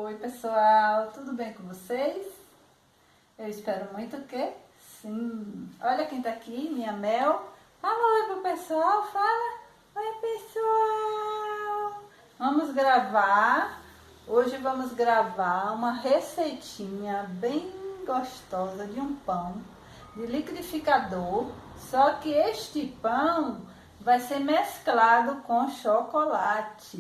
Oi pessoal, tudo bem com vocês? Eu espero muito que sim. Olha quem tá aqui, minha Mel. Fala oi pro pessoal, fala. Oi pessoal. Vamos gravar, hoje vamos gravar uma receitinha bem gostosa de um pão de liquidificador. Só que este pão vai ser mesclado com chocolate.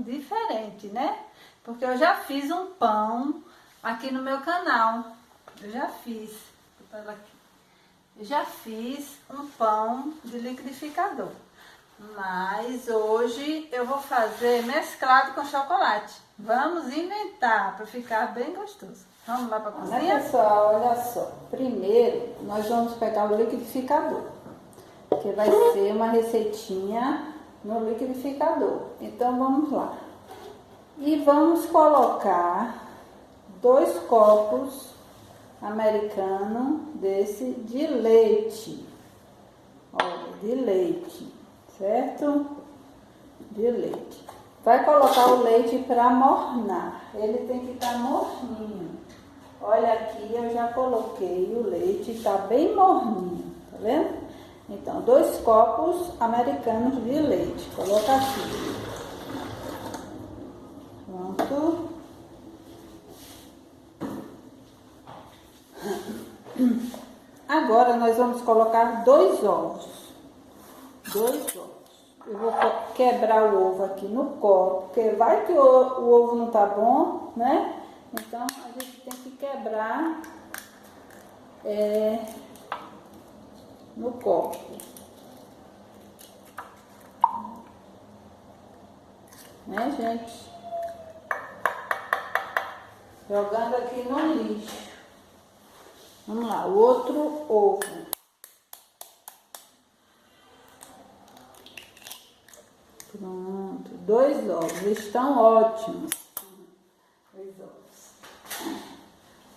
Diferente, né? Porque eu já fiz um pão aqui no meu canal. Eu já fiz. Eu já fiz um pão de liquidificador. Mas hoje eu vou fazer mesclado com chocolate. Vamos inventar para ficar bem gostoso. Vamos lá para a cozinha? Pessoal, olha só. Primeiro, nós vamos pegar o liquidificador, que vai ser uma receitinha no liquidificador. Então, vamos lá. E vamos colocar 2 copos americanos desse de leite. Olha, de leite, certo? De leite. Vai colocar o leite para mornar. Ele tem que estar morninho. Olha aqui, eu já coloquei o leite, está bem morninho, tá vendo? Então, 2 copos americanos de leite. Coloca aqui. Pronto. Agora nós vamos colocar 2 ovos. 2 ovos. Eu vou quebrar o ovo aqui no copo, porque vai que o ovo não tá bom, né? Então a gente tem que quebrar no copo. Né, gente? Jogando aqui no lixo. Vamos lá, o outro ovo. Pronto, 2 ovos, estão ótimos. 2 ovos.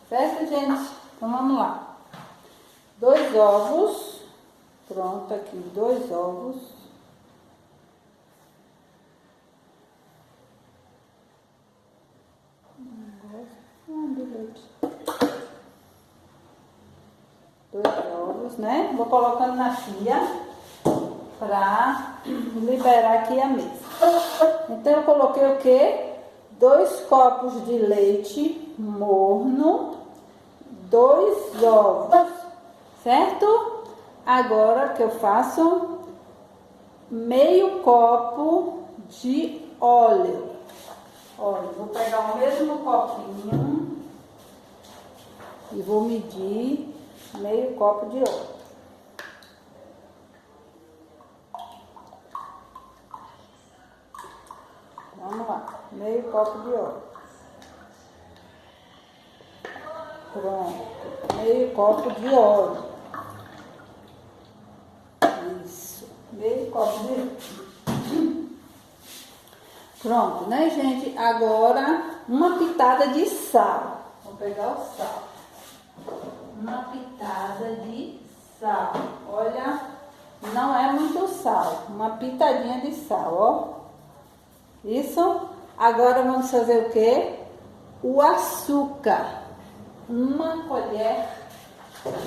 Certo, gente? Então vamos lá. 2 ovos. Pronto, aqui, 2 ovos. Leite. 2 ovos, né? Vou colocando na pia para liberar aqui a mesa. Então eu coloquei o quê? 2 copos de leite morno, 2 ovos, certo? Agora que eu faço meio copo de óleo. Olha, vou pegar o mesmo copinho e vou medir meio copo de óleo. Vamos lá, meio copo de óleo. Pronto, meio copo de óleo. Isso, meio copo de óleo. Pronto, né, gente? Agora, uma pitada de sal. Vou pegar o sal. Uma pitada de sal. Olha, não é muito sal. Uma pitadinha de sal, ó. Isso. Agora vamos fazer o quê? O açúcar. Uma colher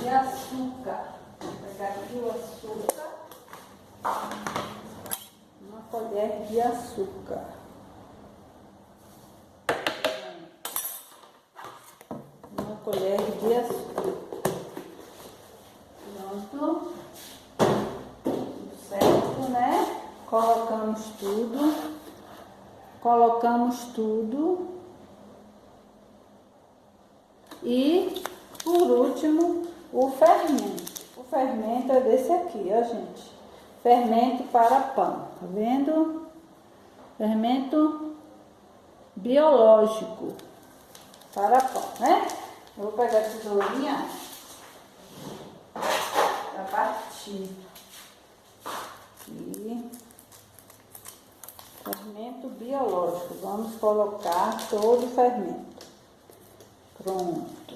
de açúcar. Vou pegar aqui o açúcar. Uma colher de açúcar. Uma colher de açúcar. Pronto. Tudo certo, né? Colocamos tudo. Colocamos tudo. E, por último, o fermento. O fermento é desse aqui, ó, gente. Fermento para pão, tá vendo? Fermento biológico para pão, né? Eu vou pegar a tesourinha para partir. E fermento biológico. Vamos colocar todo o fermento. Pronto.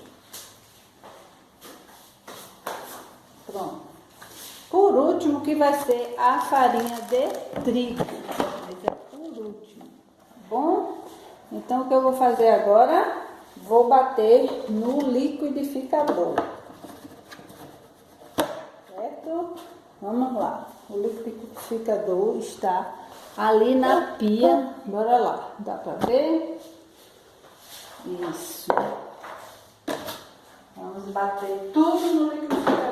Pronto. Por último, que vai ser a farinha de trigo. Mas é por último, tá bom? Então o que eu vou fazer agora? Vou bater no liquidificador. Certo? Vamos lá. O liquidificador está ali na pia. Bora lá. Dá pra ver? Isso. Vamos bater tudo no liquidificador.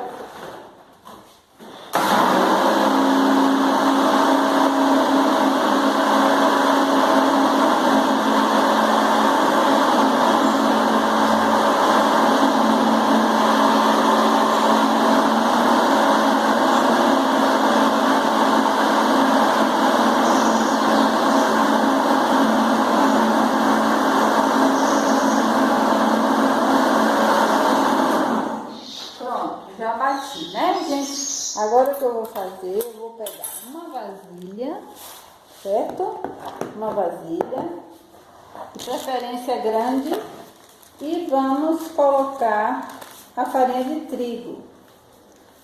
Já bati, né, gente? Agora o que eu vou fazer? Eu vou pegar uma vasilha, certo? Uma vasilha, de preferência grande, e vamos colocar a farinha de trigo.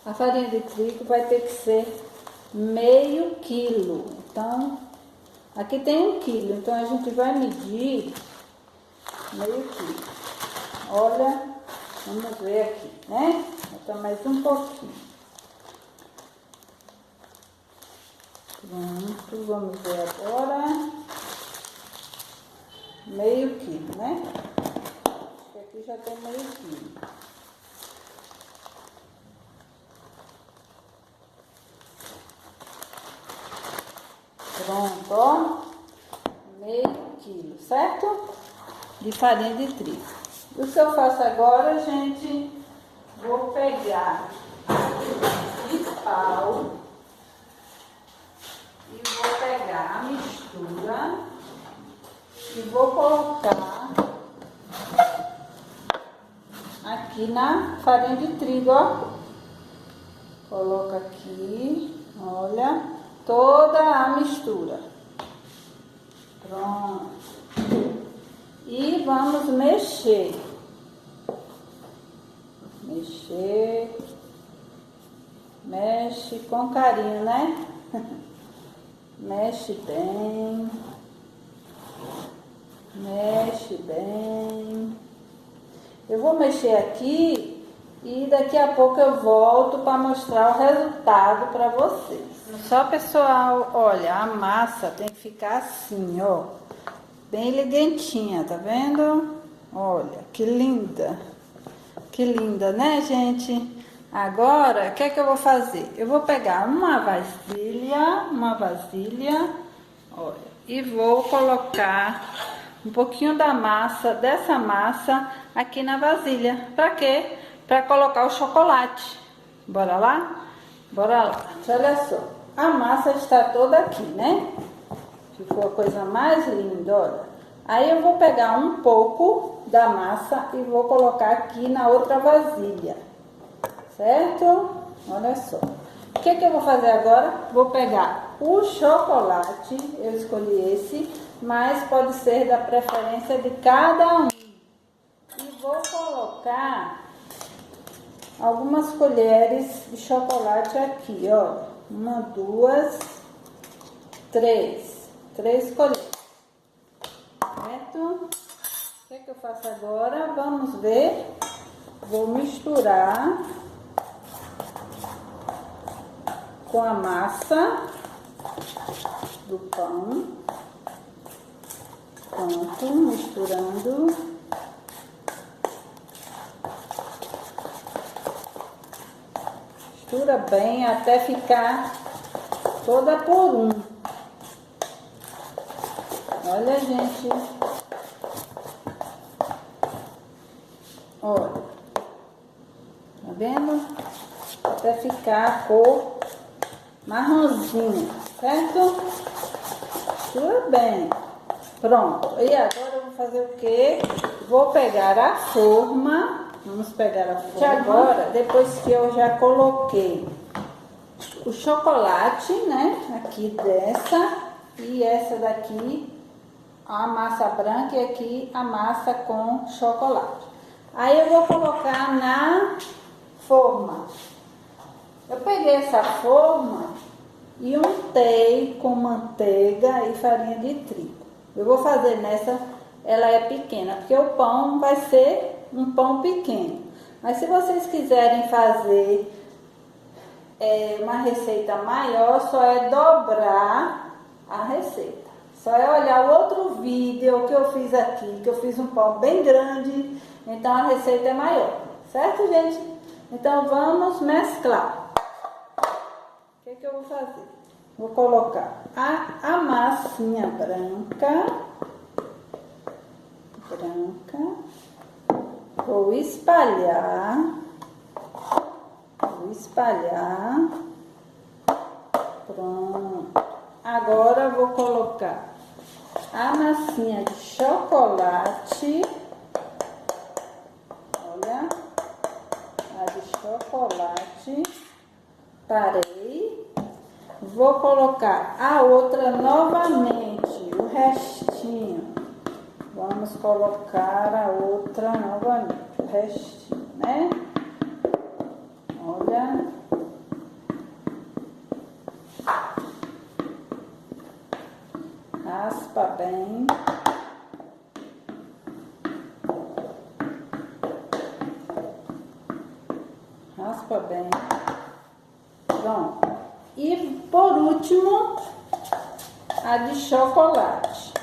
A farinha de trigo vai ter que ser meio quilo. Então, aqui tem 1 quilo, então a gente vai medir meio quilo. Olha, vamos ver aqui, né? Então, mais um pouquinho. Pronto, vamos ver agora. Meio quilo, né? Acho que aqui já tem meio quilo. Pronto, ó. Meio quilo, certo? De farinha de trigo. E o que eu faço agora, gente? Vou pegar de pau e vou pegar a mistura e vou colocar aqui na farinha de trigo, ó. Coloca aqui, olha, toda a mistura. Pronto. E vamos mexer. Mexer. Mexe com carinho, né? Mexe bem. Mexe bem. Eu vou mexer aqui e daqui a pouco eu volto para mostrar o resultado para vocês. Só, pessoal, olha, a massa tem que ficar assim, ó. Bem liguentinha, tá vendo? Olha, que linda. Que linda, né, gente? Agora, o que é que eu vou fazer? Eu vou pegar uma vasilha, olha, e vou colocar um pouquinho da massa, dessa massa, aqui na vasilha. Pra quê? Pra colocar o chocolate. Bora lá? Bora lá. Olha só, a massa está toda aqui, né? Ficou a coisa mais linda, olha. Aí eu vou pegar um pouco da massa e vou colocar aqui na outra vasilha. Certo? Olha só. O que eu vou fazer agora? Vou pegar o chocolate, eu escolhi esse, mas pode ser da preferência de cada um. E vou colocar algumas colheres de chocolate aqui, ó. 1, 2, 3. 3 colheres. Certo? O que eu faço agora? Vamos ver. Vou misturar com a massa do pão. Pronto, misturando. Mistura bem até ficar toda por um. Olha, gente. Olha. Tá vendo? Até ficar a cor marronzinha, certo? Mistura bem. Pronto. E agora eu vou fazer o quê? Vou pegar a forma. Vamos pegar a forma. Agora, depois que eu já coloquei o chocolate, né? Aqui dessa. E essa daqui, a massa branca, e aqui a massa com chocolate. Aí eu vou colocar na forma. Eu peguei essa forma e untei com manteiga e farinha de trigo. Eu vou fazer nessa ela é pequena, porque o pão vai ser um pão pequeno. Mas se vocês quiserem fazer uma receita maior, só é dobrar a receita. Só é olhar o outro vídeo que eu fiz aqui, que eu fiz um pão bem grande, então a receita é maior, certo, gente? Então vamos mesclar. O que eu vou fazer? Vou colocar a massinha branca, vou espalhar, pronto. Agora vou colocar a massinha de chocolate, olha, a de chocolate, parei, vou colocar a outra novamente, o restinho, vamos colocar a outra novamente, o restinho, né, olha, raspa bem. Raspa bem. Pronto. E por último, a de chocolate.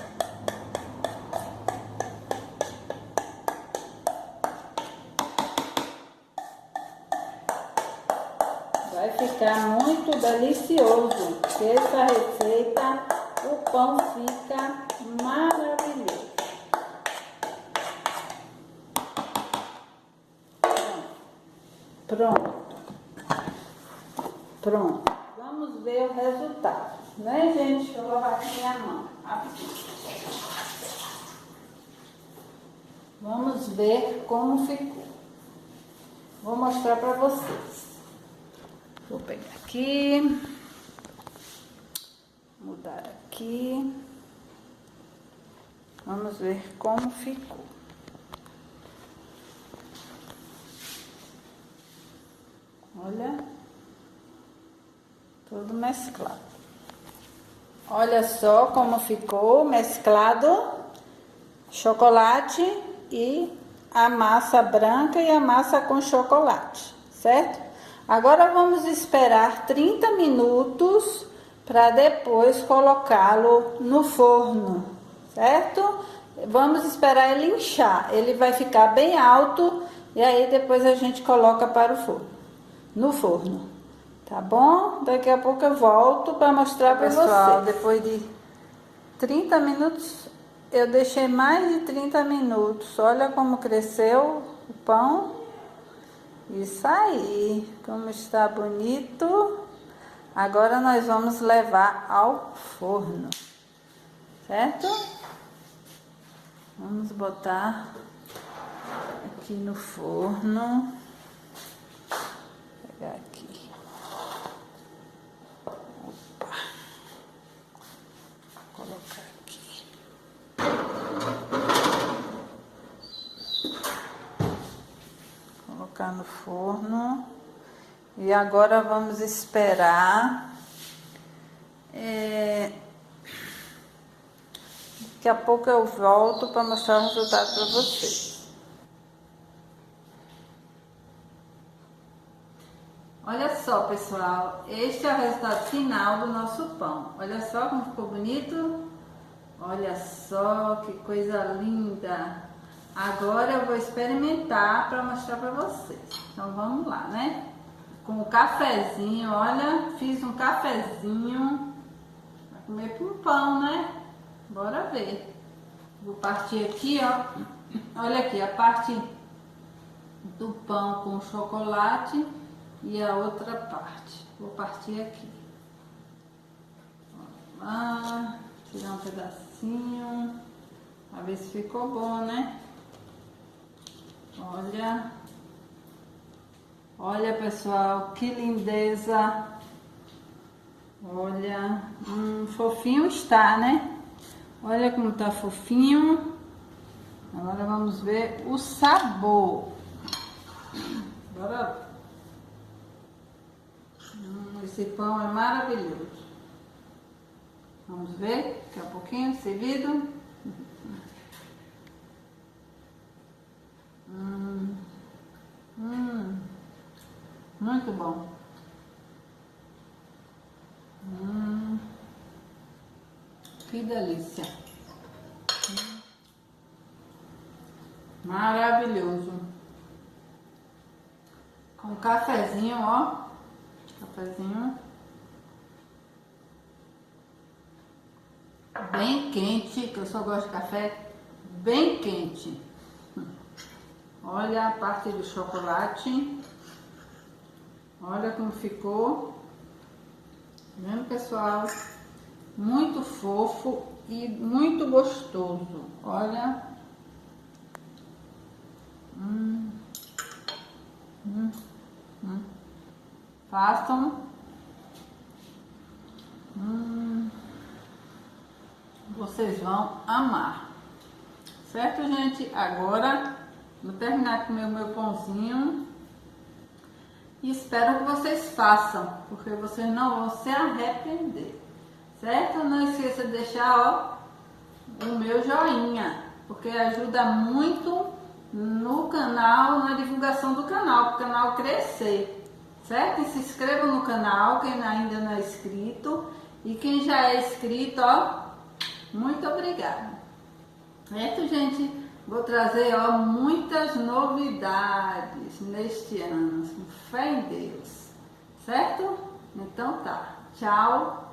Vai ficar muito delicioso. Porque essa receita, o pão fica maravilhoso. Pronto. Vamos ver o resultado, né, gente? Deixa eu lavar aqui minha mão. Vamos ver como ficou. Vou mostrar para vocês. Vou pegar aqui, mudar aqui. Vamos ver como ficou. Olha, tudo mesclado. Olha só como ficou mesclado chocolate e a massa branca e a massa com chocolate, certo? Agora vamos esperar 30 minutos para depois colocá-lo no forno, certo? Vamos esperar ele inchar, ele vai ficar bem alto e aí depois a gente coloca para o forno, no forno, tá bom? Daqui a pouco eu volto para mostrar para vocês. Pessoal, depois de 30 minutos, eu deixei mais de 30 minutos, olha como cresceu o pão. Isso aí, como está bonito. Agora nós vamos levar ao forno, certo? Vamos botar aqui no forno. Vou pegar aqui. Opa. Vou colocar aqui. Colocar no forno. E agora vamos esperar. Daqui a pouco eu volto para mostrar o resultado para vocês. Olha só, pessoal, este é o resultado final do nosso pão. Olha só como ficou bonito. Olha só que coisa linda. Agora eu vou experimentar para mostrar para vocês. Então vamos lá, né? Com o cafezinho, olha, fiz um cafezinho para comer com pão, né? Bora ver. Vou partir aqui, ó. Olha aqui, a parte do pão com chocolate e a outra parte. Vou partir aqui. Vamos lá, tirar um pedacinho, pra ver se ficou bom, né? Olha. Olha, pessoal, que lindeza. Olha, fofinho está, né? Olha como tá fofinho. Agora vamos ver o sabor. Bora. Esse pão é maravilhoso. Vamos ver daqui a pouquinho, seguido. Muito bom. Que delícia. Maravilhoso. Com cafezinho, ó. Cafezinho. Bem quente, que eu só gosto de café bem quente. Olha a parte do chocolate. Olha como ficou. Tá vendo, pessoal? Muito fofo e muito gostoso. Olha. Façam. Vocês vão amar. Certo, gente? Agora vou terminar de comer o meu pãozinho. E espero que vocês façam, porque vocês não vão se arrepender. Certo? Não esqueça de deixar, ó, o meu joinha, porque ajuda muito no canal, na divulgação do canal, para o canal crescer. Certo? E se inscreva no canal, quem ainda não é inscrito. E quem já é inscrito, ó, muito obrigada. Certo, gente? Vou trazer, ó, muitas novidades neste ano, com fé em Deus. Certo? Então tá. Tchau.